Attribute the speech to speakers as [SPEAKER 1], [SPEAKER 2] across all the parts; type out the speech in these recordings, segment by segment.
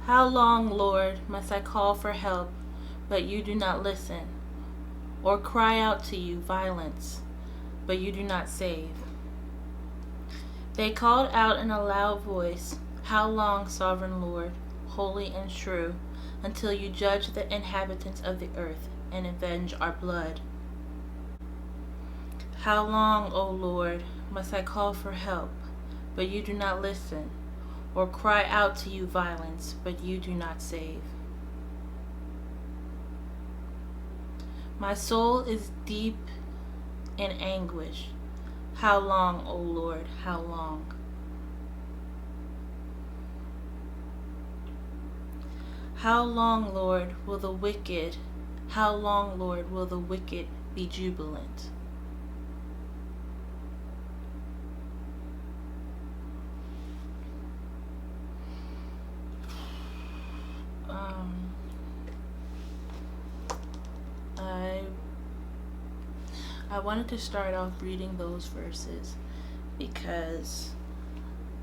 [SPEAKER 1] How long, Lord, must I call for help, but you do not listen, or cry out to you violence, but you do not save? They called out in a loud voice, how long, sovereign Lord, holy and true, until you judge the inhabitants of the earth and avenge our blood? How long, O Lord, must I call for help, but you do not listen, or cry out to you violence, but you do not save? My soul is deep in anguish. How long, O Lord, how long? How long, Lord, how long, Lord, will the wicked be jubilant? Um, I I wanted to start off reading those verses because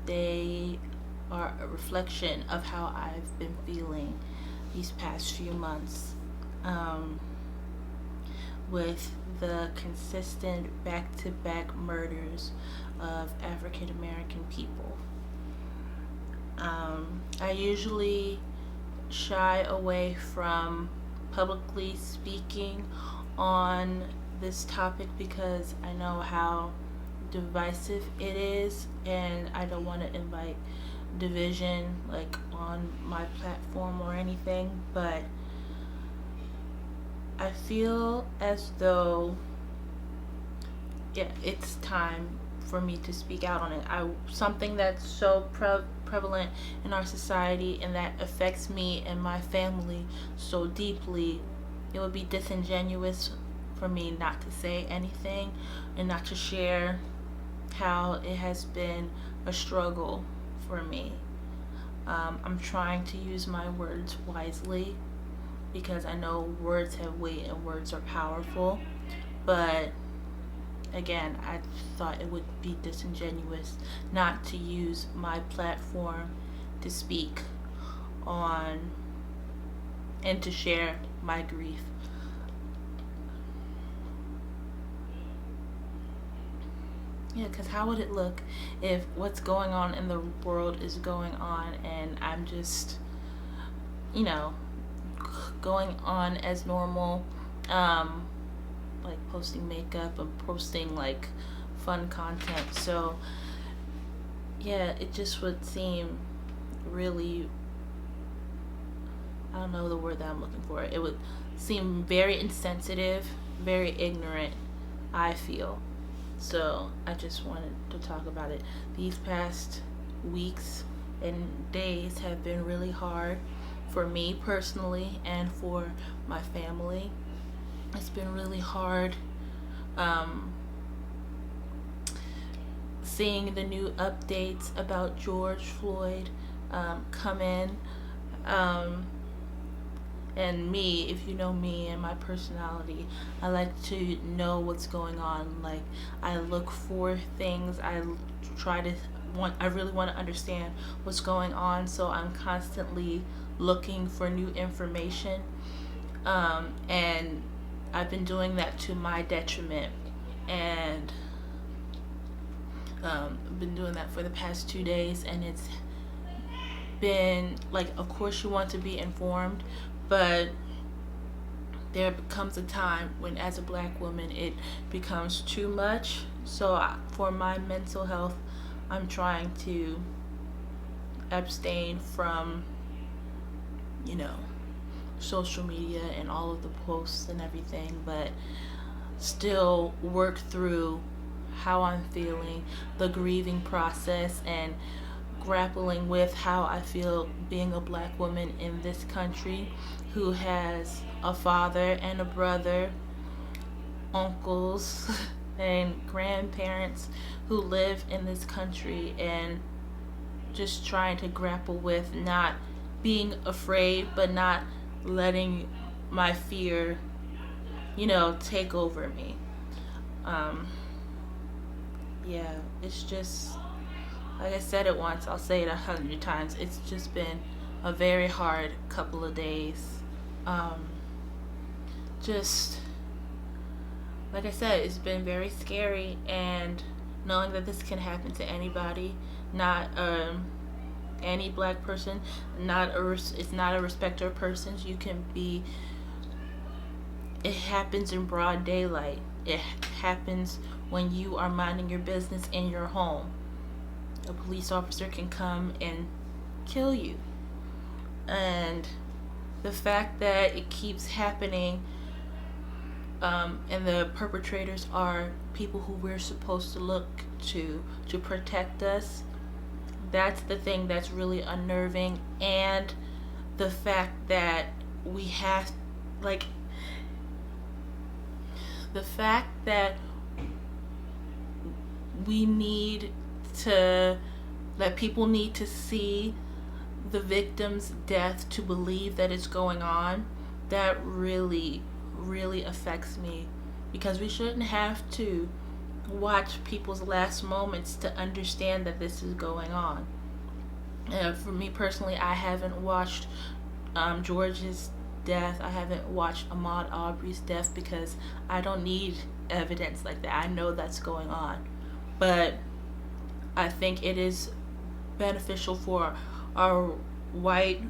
[SPEAKER 1] they are a reflection of how I've been feeling these past few months, um, with the consistent back-to-back murders of African American people. I usually shy away from publicly speaking on this topic because I know how divisive it is, and I don't want to invite division like on my platform or anything, but I feel as though it's time for me to speak out on it. Something that's so prevalent in our society and that affects me and my family so deeply. It would be disingenuous for me not to say anything and not to share how it has been a struggle for me. I'm trying to use my words wisely because I know words have weight and words are powerful, but again, I thought it would be disingenuous not to use my platform to speak on and to share my grief. Yeah, because how would it look if what's going on in the world is going on and I'm just, you know, going on as normal, like posting makeup and posting like fun content. So, yeah, it just would seem really, I don't know the word that I'm looking for. It would seem very insensitive, very ignorant, I feel. So I just wanted to talk about it. These past weeks and days have been really hard for me personally and for my family. It's been really hard seeing the new updates about George Floyd come in. And me, if you know me and my personality, I like to know what's going on. Like, I look for things. I really want to understand what's going on. So I'm constantly looking for new information. And I've been doing that to my detriment. And I've been doing that for the past 2 days. And it's been like, of course you want to be informed, but there becomes a time when, as a black woman, it becomes too much. So for my mental health, I'm trying to abstain from, social media and all of the posts and everything, but still work through how I'm feeling, the grieving process, and grappling with how I feel being a black woman in this country who has a father and a brother, uncles, and grandparents who live in this country, and just trying to grapple with not being afraid but not letting my fear, take over me. Yeah, it's just, like I said it once, I'll say it 100 times. It's just been a very hard couple of days. Um, just like I said, it's been very scary, and knowing that this can happen to anybody, not any black person, it's not a respecter of persons. You can be. It happens in broad daylight. It happens when you are minding your business in your home. A police officer can come and kill you, and the fact that it keeps happening, and the perpetrators are people who we're supposed to look to protect us. That's the thing that's really unnerving, and the fact that we have, like, the fact that we need to, that people need to see the victim's death to believe that it's going on, that really, really affects me, because we shouldn't have to watch people's last moments to understand that this is going on. For me personally, I haven't watched George's death. I haven't watched Ahmaud Arbery's death because I don't need evidence like that. I know that's going on. But I think it is beneficial for our white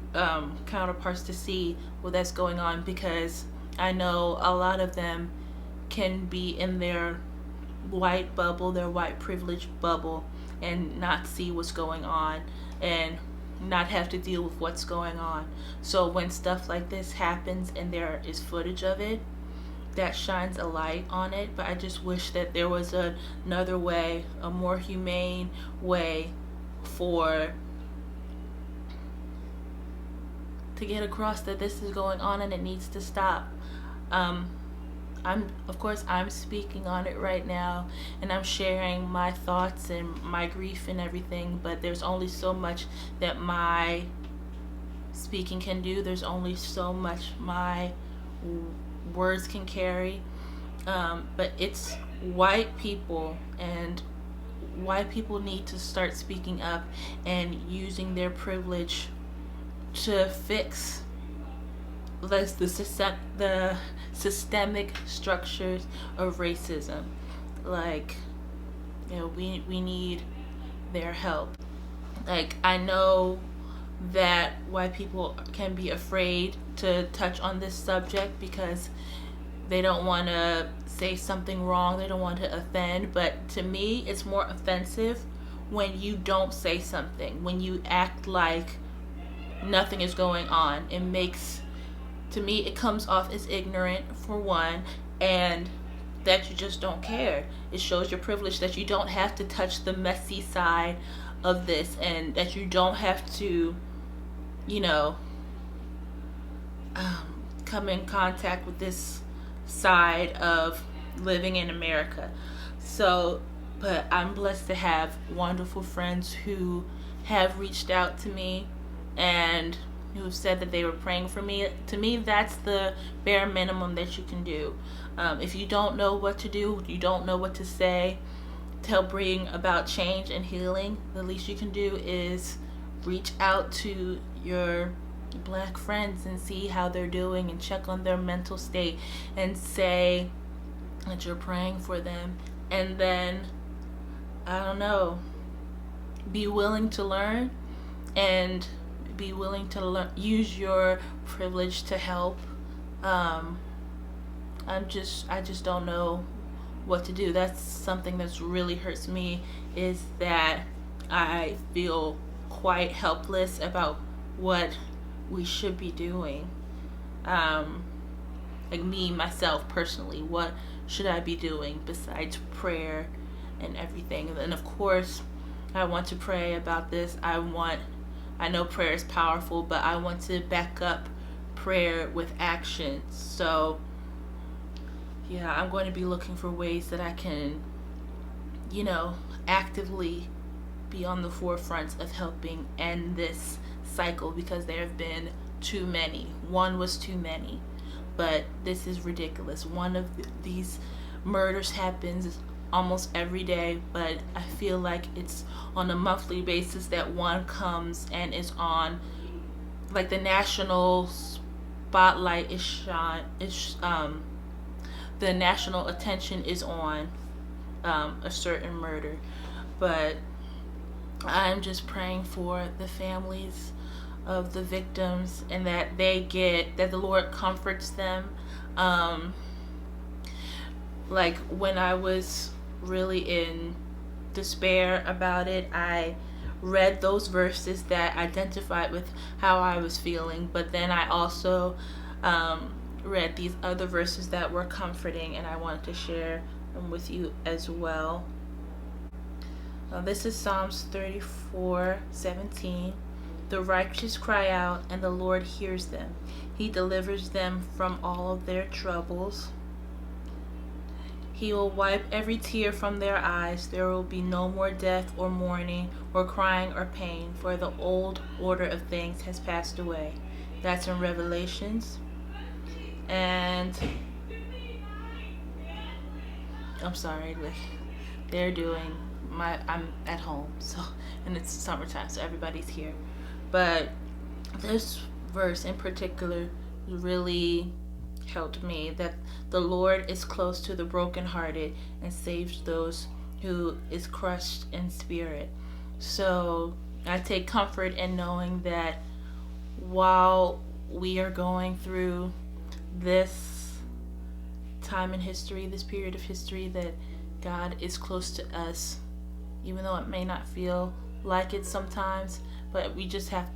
[SPEAKER 1] counterparts to see what that's going on, because I know a lot of them can be in their white bubble, their white privilege bubble, and not see what's going on and not have to deal with what's going on. So when stuff like this happens and there is footage of it, that shines a light on it. But I just wish that there was another way, a more humane way to get across that this is going on and it needs to stop. I'm speaking on it right now, and I'm sharing my thoughts and my grief and everything, but there's only so much that my speaking can do. There's only so much my words can carry. But it's white people, and white people need to start speaking up and using their privilege to fix the systemic structures of racism. Like, we need their help. Like, I know that white people can be afraid to touch on this subject because they don't want to say something wrong, they don't want to offend, but to me it's more offensive when you don't say something, when you act like nothing is going on. To me, it comes off as ignorant, for one, and that you just don't care. It shows your privilege that you don't have to touch the messy side of this, and that you don't have to, come in contact with this side of living in America. So, but I'm blessed to have wonderful friends who have reached out to me and who have said that they were praying for me. To me, that's the bare minimum that you can do. If you don't know what to do, you don't know what to say to help bring about change and healing, the least you can do is reach out to your black friends and see how they're doing and check on their mental state and say that you're praying for them. And then, I don't know, be willing to learn and be willing to use your privilege to help. I just don't know what to do. That's something that's really hurts me, is that I feel quite helpless about what we should be doing. Like me, myself, personally, what should I be doing besides prayer and everything? And of course, I want to pray about this. I know prayer is powerful, but I want to back up prayer with action. So, yeah, I'm going to be looking for ways that I can, actively be on the forefront of helping end this cycle, because there have been too many. One was too many, but this is ridiculous. One of these murders happens almost every day, but I feel like it's on a monthly basis that one comes and is on like the national spotlight is shine is the national attention is on a certain murder. But I'm just praying for the families of the victims, and that that the Lord comforts them. Um, like when I was really in despair about it, I read those verses that identified with how I was feeling, but then I also read these other verses that were comforting, and I wanted to share them with you as well. This is Psalms 34:17. The righteous cry out, and the Lord hears them. He delivers them from all of their troubles. He will wipe every tear from their eyes. There will be no more death or mourning or crying or pain, for the old order of things has passed away. That's in Revelations. And I'm sorry, like they're doing I'm at home, so, and it's summertime, so everybody's here. But this verse in particular really helped me, that the Lord is close to the brokenhearted and saves those who is crushed in spirit. So I take comfort in knowing that while we are going through this time in history, this period of history, that God is close to us, even though it may not feel like it sometimes. But I just have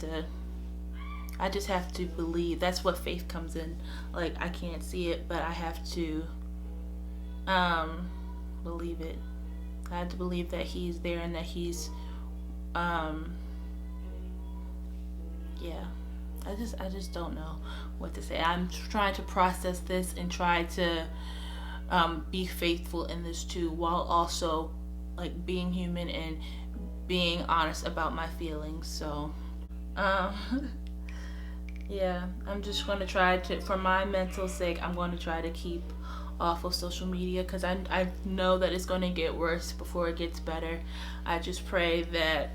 [SPEAKER 1] to believe. That's what faith comes in. Like, I can't see it, but I have to believe it. I have to believe that He's there, and that He's yeah. I just don't know what to say. I'm trying to process this and try to be faithful in this too, while also like being human and being honest about my feelings. So yeah, I'm just going to try to, for my mental sake, I'm going to try to keep off of social media, because I know that it's going to get worse before it gets better. I just pray that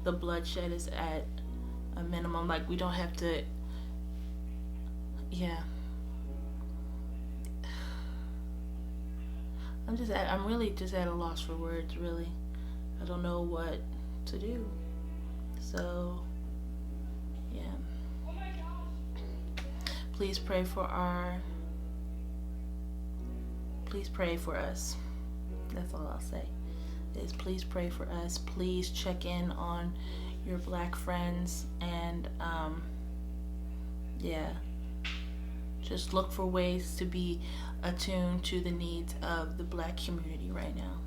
[SPEAKER 1] the bloodshed is at a minimum. Like, we don't have to, yeah. I'm really just at a loss for words, really. I don't know what to do. So, yeah. Please pray for us. That's all I'll say. Is please pray for us. Please check in on your Black friends, and yeah. Just look for ways to be attuned to the needs of the Black community right now.